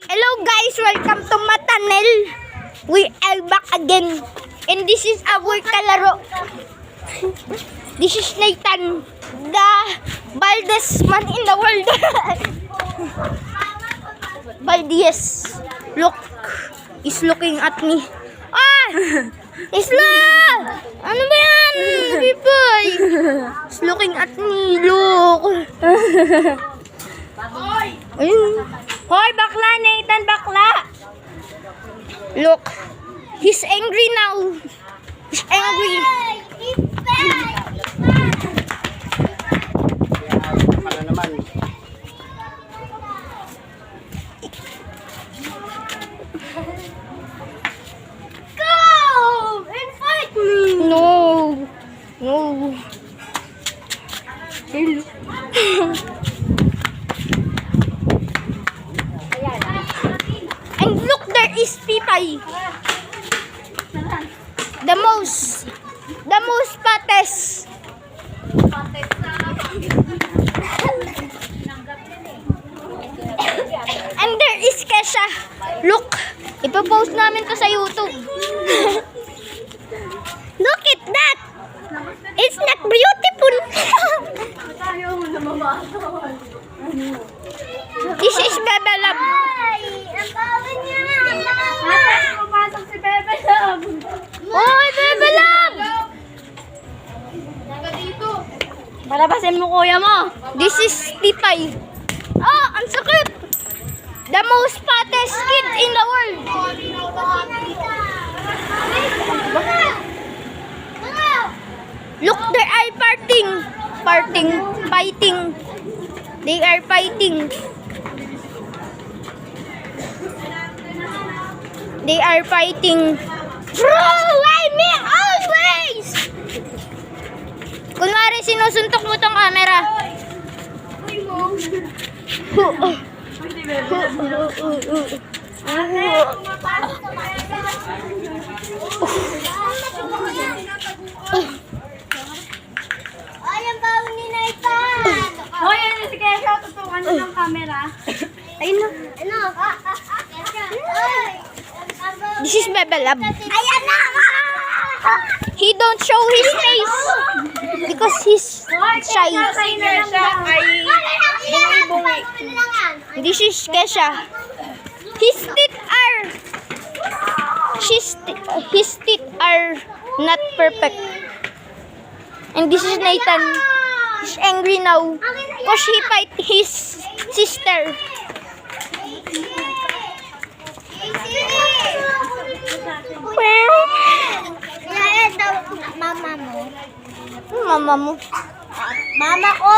Hello guys, welcome to Matanel. We are back again. And this is our kalaro. This is Nathan, the baldest man in the world. Baldies. Look, he's looking at me. Ah! Isla! Ano ba yan? People! He's looking at me. Look. Ayun. Hoy, bakla, Nathan, bakla! Look. He's angry now. He's angry. Ano naman? Go! And fight me! No. No. And look, there is Pipay. The most fattest. And there is Kesha. Look, ipopost namin to sa YouTube. Look at that. It's not beautiful. This is Bebe Love. Ang bawa niya! Mama! Pumasok si Bebe Love! Oy, Bebe Love! Palabasin mo kuya mo! This is Pipay. Oh, ang sakit. The most fattest kid in the world. Look, they are fighting. They are fighting. They are fighting. Bro, why me always? Kunwari, sinusuntok mo tong camera. Ay, ang bawa ni Nathan! Hoy, ano si Kesha? Tutukan niyo ng camera. Ayun na. Ano? This is Bebe Love. Ayan na! He don't show his face because he's shy. This is Kesha. His teeth are not perfect. And this is Nathan. He's angry now because he fight his sister. Mama mo. Mama mo. Mama ko!